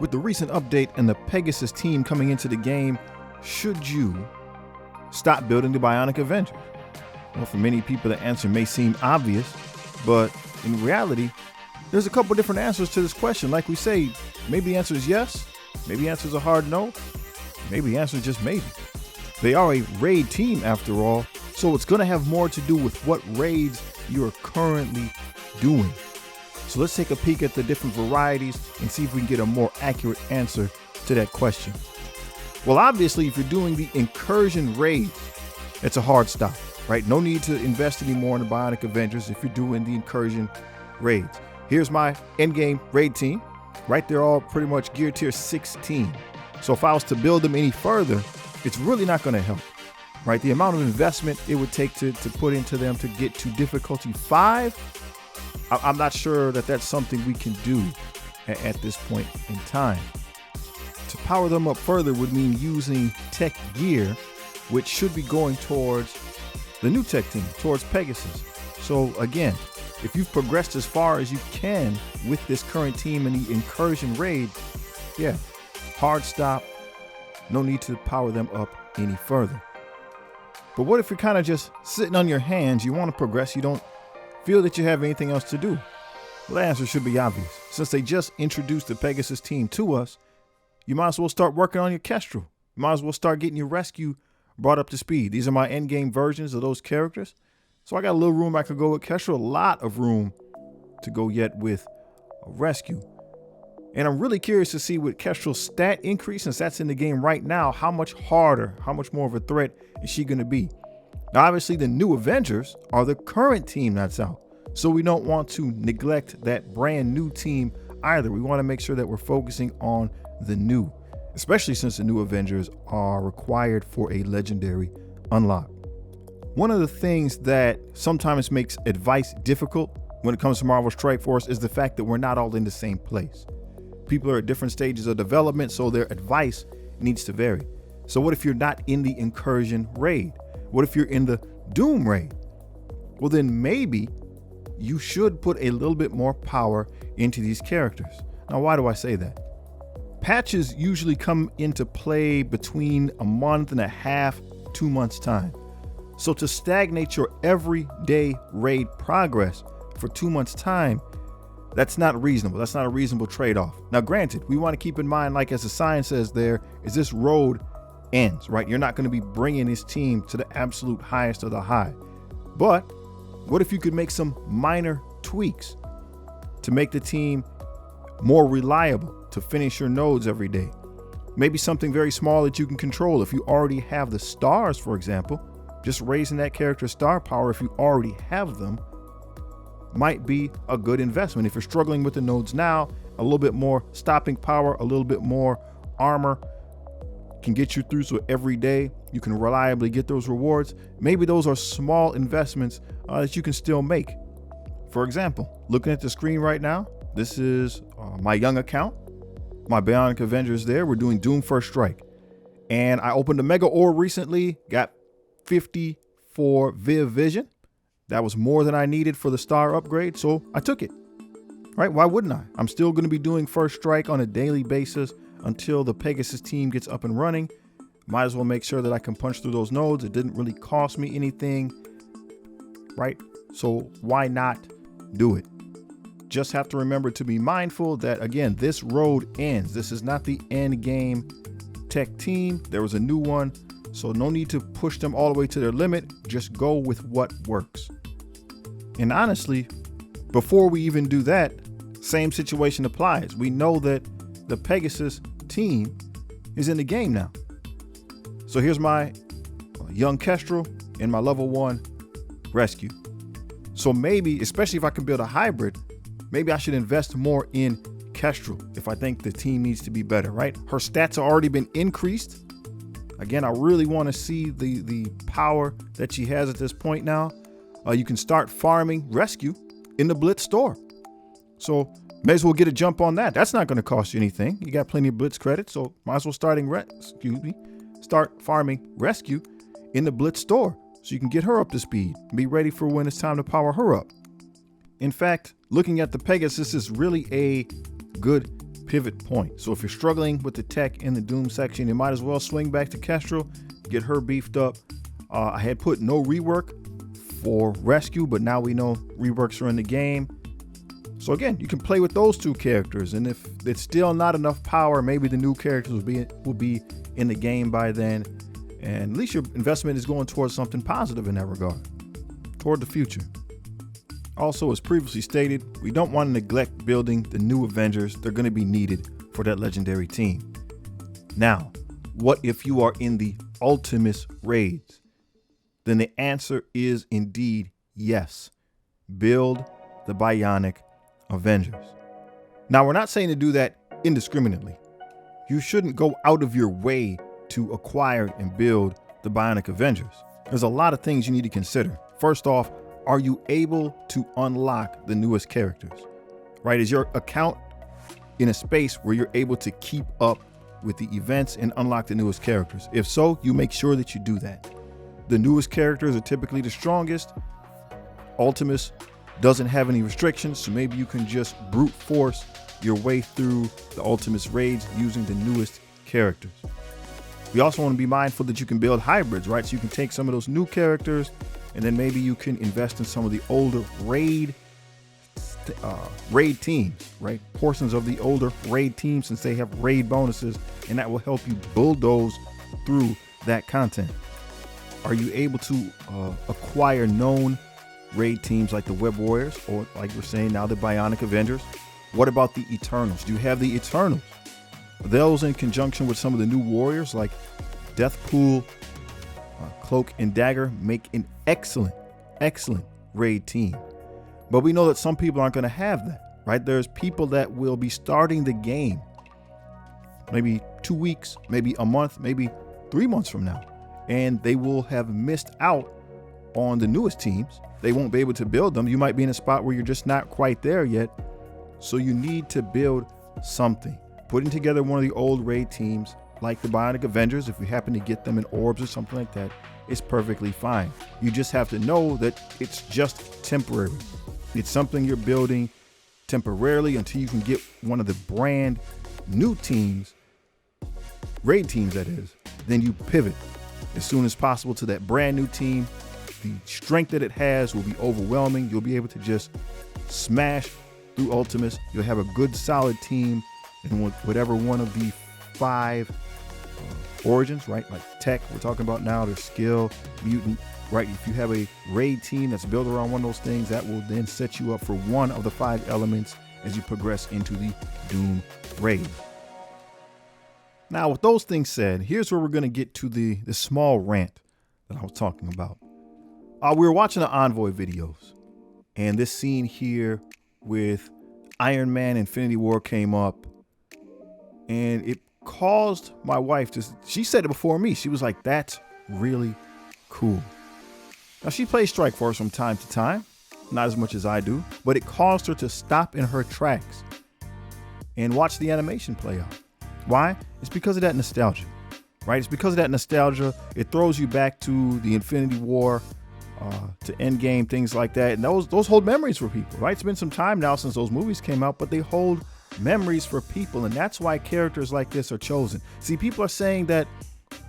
With the recent update and the Pegasus team coming into the game, should you stop building the Bionic Avengers? Well, for many people, the answer may seem obvious, but in reality, there's a couple different answers to this question. Like we say, maybe the answer is yes, maybe the answer is a hard no, maybe the answer is just maybe. They are a raid team after all, so it's going to have more to do with what raids you're currently doing. So let's take a peek at the different varieties and see if we can get a more accurate answer to that question. Well, obviously, if you're doing the incursion raids, it's a hard stop, right? No need to invest anymore in the Bionic Avengers if you're doing the incursion raids. Here's my endgame raid team, right? They're all pretty much gear tier 16. So if I was to build them any further, it's really not going to help, right? The amount of investment it would take to put into them to get to difficulty 5, I'm not sure that that's something we can do at this point in time. To power them up further would mean using tech gear, which should be going towards the new tech team, towards Pegasus. So again, if you've progressed as far as you can with this current team in the incursion raid, yeah, hard stop, no need to power them up any further. But what if you're kind of just sitting on your hands, you want to progress, you don't feel that you have anything else to do? Well, the answer should be obvious. Since they just introduced the Pegasus team to us, you might as well start working on your Kestrel. You might as well start getting your rescue brought up to speed. These are my endgame versions of those characters. So I got a little room I could go with Kestrel, a lot of room to go yet with a rescue. And I'm really curious to see with Kestrel's stat increase, since that's in the game right now, how much harder, how much more of a threat is she going to be? Now, obviously, the new Avengers are the current team that's out. So we don't want to neglect that brand new team either. We want to make sure that we're focusing on the new, especially since the new Avengers are required for a legendary unlock. One of the things that sometimes makes advice difficult when it comes to Marvel Strike Force is the fact that we're not all in the same place. People are at different stages of development, so their advice needs to vary. So what if you're not in the incursion raid? What if you're in the Doom raid? Well, then maybe you should put a little bit more power into these characters. Now, why do I say that? Patches usually come into play between a month and a half, 2 months time. So to stagnate your everyday raid progress for 2 months time, that's not reasonable. That's not a reasonable trade-off. Now, granted, we want to keep in mind, like as the sign says there, is this road ends, right? You're not going to be bringing this team to the absolute highest of the high. But what if you could make some minor tweaks to make the team more reliable, to finish your nodes every day? Maybe something very small that you can control. If you already have the stars, for example, just raising that character's star power, if you already have them, might be a good investment. If you're struggling with the nodes now, a little bit more stopping power, a little bit more armor can get you through, so every day you can reliably get those rewards. Maybe those are small investments that you can still make. For example, looking at the screen right now, this is my young account, my Bionic Avengers there. We're doing Doom First Strike. And I opened a Mega Orb recently, got 54 Viv Vision. That was more than I needed for the star upgrade, so I took it. Right? Why wouldn't I? I'm still going to be doing First Strike on a daily basis until the Pegasus team gets up and running. Might as well make sure that I can punch through those nodes. It didn't really cost me anything, right? So why not do it? Just have to remember to be mindful that, again, this road ends. This is not the end game tech team. There was a new one, so no need to push them all the way to their limit. Just go with what works. And honestly, before we even do that, same situation applies. We know that the Pegasus team is in the game now. So here's my young Kestrel and my level 1 rescue. So maybe, especially if I can build a hybrid, maybe I should invest more in Kestrel if I think the team needs to be better, right? Her stats have already been increased. Again, I really want to see the power that she has at this point now. You can start farming rescue in the Blitz store. So may as well get a jump on that. That's not going to cost you anything. You got plenty of Blitz credits, so might as well start farming rescue in the Blitz store so you can get her up to speed and be ready for when it's time to power her up. In fact, looking at the Pegasus is really a good pivot point. So if you're struggling with the tech in the Doom section, you might as well swing back to Kestrel, get her beefed up. I had put no rework for Rescue, but now we know reworks are in the game. So again, you can play with those two characters, and if it's still not enough power, maybe the new characters will be in the game by then, and at least your investment is going towards something positive in that regard, toward the future. Also, as previously stated, we don't want to neglect building the new Avengers. They're going to be needed for that legendary team. Now, what if you are in the Ultimus raids? Then the answer is indeed yes. Build the Bionic Avengers. Now, we're not saying to do that indiscriminately. You shouldn't go out of your way to acquire and build the Bionic Avengers. There's a lot of things you need to consider. First off, are you able to unlock the newest characters? Right? Is your account in a space where you're able to keep up with the events and unlock the newest characters? If so, you make sure that you do that. The newest characters are typically the strongest. Ultimus doesn't have any restrictions, so maybe you can just brute force your way through the Ultimus raids using the newest characters. We also want to be mindful that you can build hybrids, right? So you can take some of those new characters, and then maybe you can invest in some of the older raid teams, right? Portions of the older raid teams, since they have raid bonuses, and that will help you bulldoze through that content. Are you able to acquire known raid teams like the Web Warriors, or like we're saying now, the Bionic Avengers? What about the Eternals? Do you have the Eternals? Those in conjunction with some of the new warriors like Deathpool, Cloak and Dagger make an excellent raid team. But we know that some people aren't going to have that, right? There's people that will be starting the game maybe 2 weeks, maybe a month, maybe 3 months from now, and they will have missed out on the newest teams. They won't be able to build them. You might be in a spot where you're just not quite there yet. So you need to build something. Putting together one of the old raid teams like the Bionic Avengers, if you happen to get them in orbs or something like that, is perfectly fine. You just have to know that it's just temporary. It's something you're building temporarily until you can get one of the brand new teams, raid teams that is. Then you pivot as soon as possible to that brand new team. The strength that it has will be overwhelming. You'll be able to just smash through Ultimus. You'll have a good solid team in whatever one of the 5 origins, right? Like tech, we're talking about now, there's skill, mutant, right? If you have a raid team that's built around one of those things, that will then set you up for one of the 5 elements as you progress into the Doom raid. Now, with those things said, here's where we're going to get to the small rant that I was talking about. We were watching the Envoy videos, and this scene here with Iron Man Infinity War came up, and it caused my wife to, she said it before me, she was like, that's really cool. Now, she plays Strike Force from time to time, not as much as I do, but it caused her to stop in her tracks and watch the animation play out. Why? It's because of that nostalgia, right? It's because of that nostalgia. It throws you back to the Infinity War, to Endgame, things like that. And those hold memories for people, right? It's been some time now since those movies came out, but they hold memories for people. And that's why characters like this are chosen. See, people are saying that,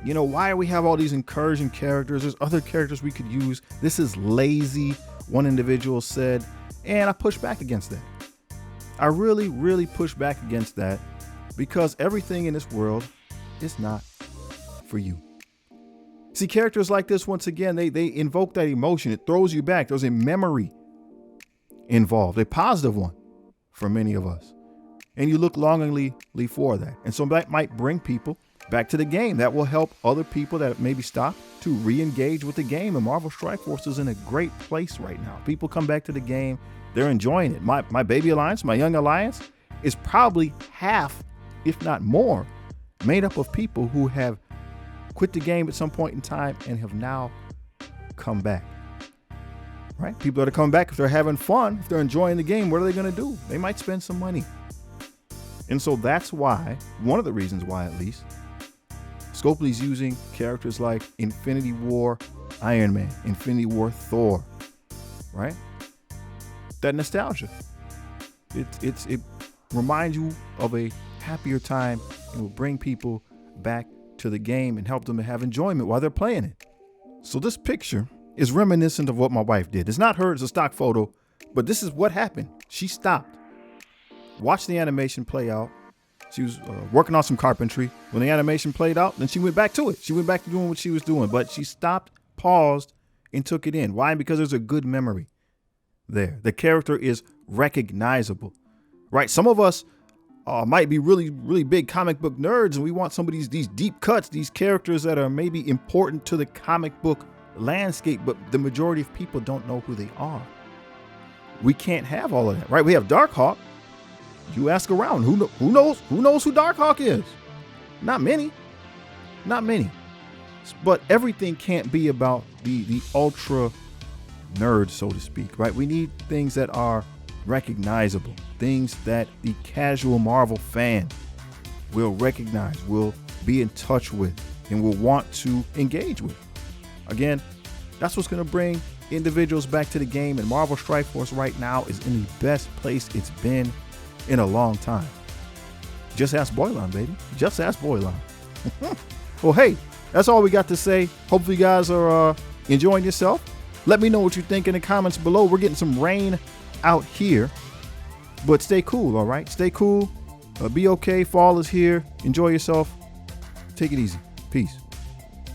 you know, why do we have all these incursion characters? There's other characters we could use. This is lazy, one individual said, and I push back against that. I really push back against that, because everything in this world is not for you. See, characters like this, once again, they invoke that emotion. It throws you back. There's a memory involved, a positive one for many of us. And you look longingly for that. And so that might bring people back to the game. That will help other people that maybe stopped to re-engage with the game. And Marvel Strike Force is in a great place right now. People come back to the game. They're enjoying it. My baby alliance, my young alliance, is probably half, if not more, made up of people who have quit the game at some point in time and have now come back, right? People that are coming back, if they're having fun, if they're enjoying the game, what are they going to do? They might spend some money. And so that's why, one of the reasons why at least, Scopely's using characters like Infinity War Iron Man, Infinity War Thor, right? That nostalgia. It remind you of a happier time and will bring people back to the game and help them to have enjoyment while they're playing it. So this picture is reminiscent of what my wife did. It's not her, it's a stock photo, but this is what happened. She stopped, watched the animation play out. She was working on some carpentry. When the animation played out, then she went back to it. She went back to doing what she was doing, but she stopped, paused, and took it in. Why? Because there's a good memory there. The character is recognizable, right? Some of us might be really, really big comic book nerds, and we want some of these deep cuts, these characters that are maybe important to the comic book landscape, but the majority of people don't know who they are. We can't have all of that, right? We have Darkhawk. You ask around, who knows who Darkhawk is? Not many. But everything can't be about the ultra nerd, so to speak, right? We need things that are recognizable, things that the casual Marvel fan will recognize, will be in touch with, and will want to engage with. Again, that's what's going to bring individuals back to the game, and Marvel Strike Force right now is in the best place it's been in a long time. Just ask Boylan, baby. Just ask Boylan. Well, hey, that's all we got to say. Hopefully you guys are enjoying yourself. Let me know what you think in the comments below. We're getting some rain out here, but stay cool, all right? Stay cool. Be okay. Fall is here. Enjoy yourself. Take it easy. Peace.